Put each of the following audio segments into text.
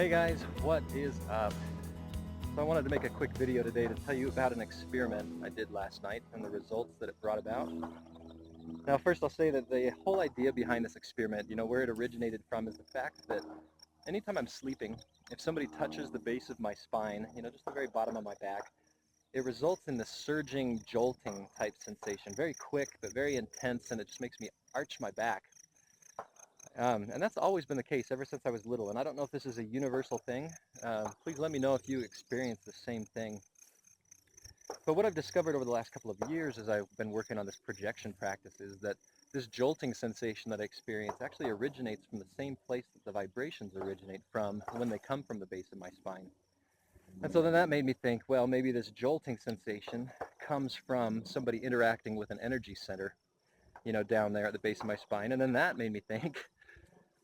Hey guys, what is up? So I wanted to make a quick video today to tell you about an experiment I did last night and the results that it brought about. Now first I'll say that the whole idea behind this experiment, where it originated from is the fact that anytime I'm sleeping, if somebody touches the base of my spine, just the very bottom of my back, it results in this surging, jolting type sensation. Very quick, but very intense, and it just makes me arch my back. And that's always been the case ever since I was little. And I don't know if this is a universal thing. Please let me know if you experience the same thing. But what I've discovered over the last couple of years as I've been working on this projection practice is that this jolting sensation that I experience actually originates from the same place that the vibrations originate from when they come from the base of my spine. And so then that made me think, well, maybe this jolting sensation comes from somebody interacting with an energy center, down there at the base of my spine. And then that made me think,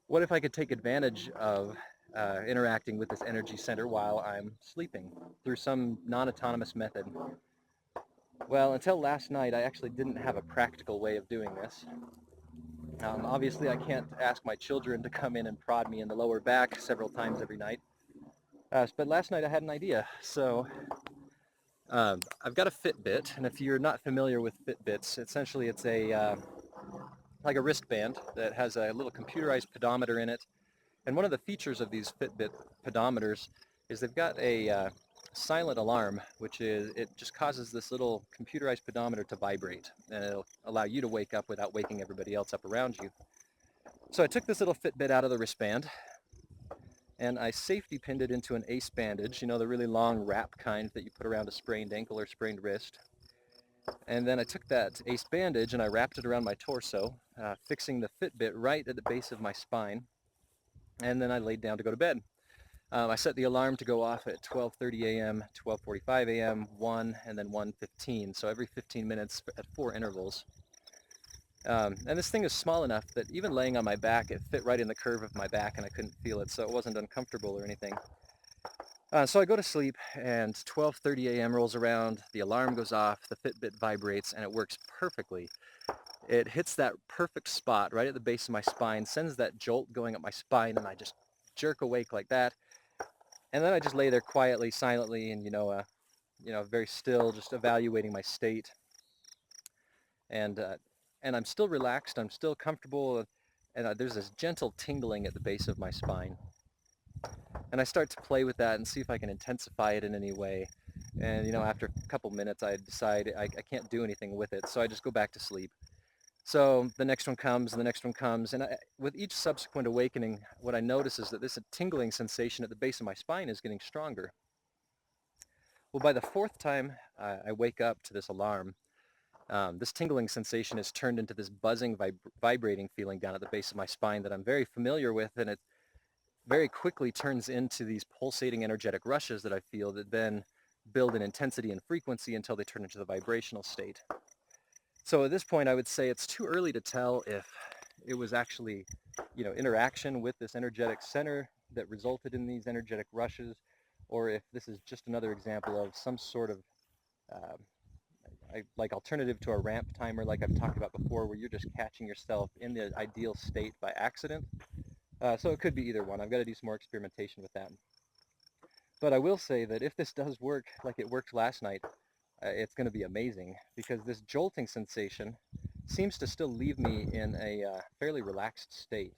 what if I could take advantage of interacting with this energy center while I'm sleeping through some non-autonomous method? Well, until last night, I actually didn't have a practical way of doing this. Obviously, I can't ask my children to come in and prod me in the lower back several times every night. But last night I had an idea. So I've got a Fitbit, and if you're not familiar with Fitbits, essentially it's like a wristband that has a little computerized pedometer in it. And one of the features of these Fitbit pedometers is they've got a silent alarm, which is, it just causes this little computerized pedometer to vibrate, and it'll allow you to wake up without waking everybody else up around you. So I took this little Fitbit out of the wristband, and I safety pinned it into an ace bandage, the really long wrap kind that you put around a sprained ankle or sprained wrist. And then I took that ace bandage and I wrapped it around my torso, fixing the Fitbit right at the base of my spine. And then I laid down to go to bed. I set the alarm to go off at 12:30 a.m., 12:45 a.m., 1, and then 1:15. So every 15 minutes at 4 intervals. And this thing is small enough that even laying on my back, it fit right in the curve of my back and I couldn't feel it, so it wasn't uncomfortable or anything. So I go to sleep and 12:30 a.m. rolls around, the alarm goes off, the Fitbit vibrates, and it works perfectly. It hits that perfect spot right at the base of my spine, sends that jolt going up my spine, and I just jerk awake like that. And then I just lay there quietly, silently, and very still, just evaluating my state. And I'm still relaxed. I'm still comfortable. And there's this gentle tingling at the base of my spine. And I start to play with that and see if I can intensify it in any way. And after a couple minutes, I decide I can't do anything with it, so I just go back to sleep. So the next one comes, and the next one comes, and with each subsequent awakening, what I notice is that this tingling sensation at the base of my spine is getting stronger. Well, by the fourth time I wake up to this alarm, this tingling sensation is turned into this buzzing, vibrating feeling down at the base of my spine that I'm very familiar with, and it very quickly turns into these pulsating energetic rushes that I feel that then build in intensity and frequency until they turn into the vibrational state. So at this point, I would say it's too early to tell if it was actually, interaction with this energetic center that resulted in these energetic rushes, or if this is just another example of some sort of uh, like alternative to a ramp timer like I've talked about before, where you're just catching yourself in the ideal state by accident. So it could be either one. I've got to do some more experimentation with that. But I will say that if this does work like it worked last night, it's going to be amazing, because this jolting sensation seems to still leave me in a fairly relaxed state.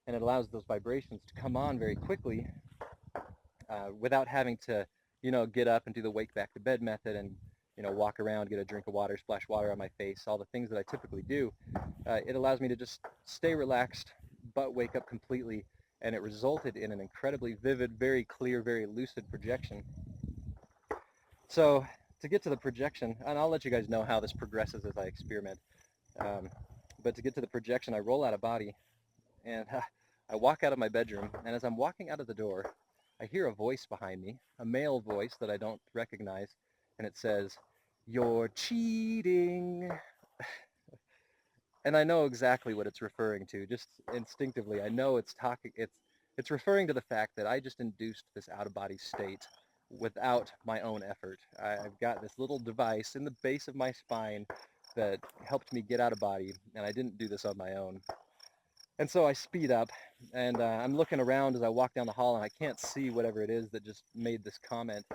And it allows those vibrations to come on very quickly without having to, get up and do the wake back to bed method and, walk around, get a drink of water, splash water on my face, all the things that I typically do. It allows me to just stay relaxed, but wake up completely. And it resulted in an incredibly vivid, very clear, very lucid projection. So to get to the projection, and I'll let you guys know how this progresses as I experiment, but to get to the projection, I roll out of body, and I walk out of my bedroom, and as I'm walking out of the door, I hear a voice behind me, a male voice that I don't recognize, and it says, "You're cheating." And I know exactly what it's referring to, just instinctively. I know it's referring to the fact that I just induced this out-of-body state without my own effort. I've got this little device in the base of my spine that helped me get out of body, and I didn't do this on my own. And so I speed up, and I'm looking around as I walk down the hall, and I can't see whatever it is that just made this comment.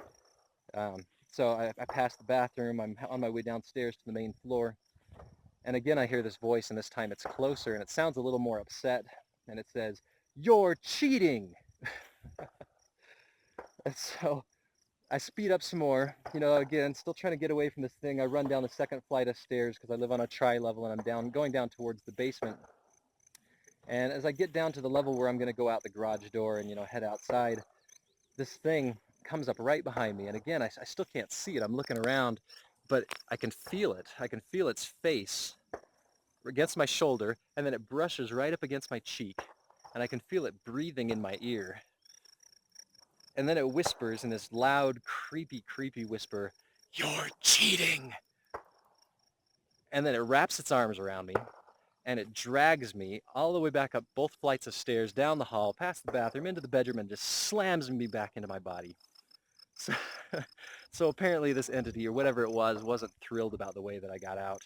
So I pass the bathroom. I'm on my way downstairs to the main floor. And again, I hear this voice, and this time it's closer, and it sounds a little more upset. And it says, "You're cheating." And so I speed up some more, again, still trying to get away from this thing. I run down the second flight of stairs because I live on a tri-level, and I'm going down towards the basement. And as I get down to the level where I'm going to go out the garage door and, head outside, this thing comes up right behind me. And again, I still can't see it. I'm looking around, but I can feel it. I can feel its face against my shoulder, and then it brushes right up against my cheek, and I can feel it breathing in my ear. And then it whispers in this loud, creepy whisper, "You're cheating!" And then it wraps its arms around me, and it drags me all the way back up both flights of stairs, down the hall, past the bathroom, into the bedroom, and just slams me back into my body. So, so apparently this entity, or whatever it was, wasn't thrilled about the way that I got out.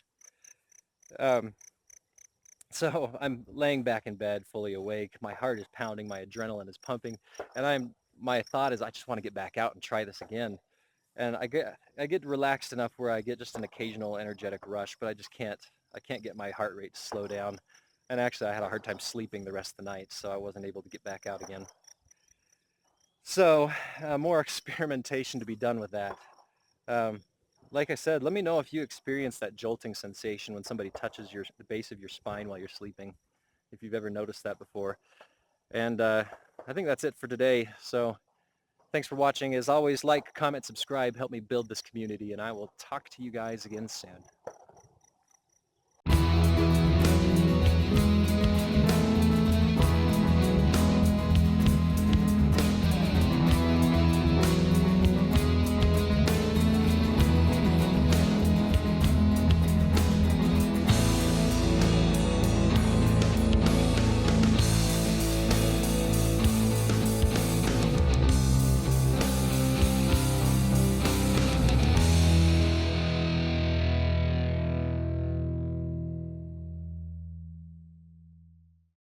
So I'm laying back in bed, fully awake. My heart is pounding, my adrenaline is pumping, and my thought is I just want to get back out and try this again. And I get relaxed enough where I get just an occasional energetic rush, but I can't get my heart rate to slow down. And actually I had a hard time sleeping the rest of the night, so I wasn't able to get back out again. So more experimentation to be done with that. Um, like I said, let me know if you experience that jolting sensation when somebody touches the base of your spine while you're sleeping, if you've ever noticed that before. And I think that's it for today. So thanks for watching. As always, like, comment, subscribe, help me build this community, and I will talk to you guys again soon.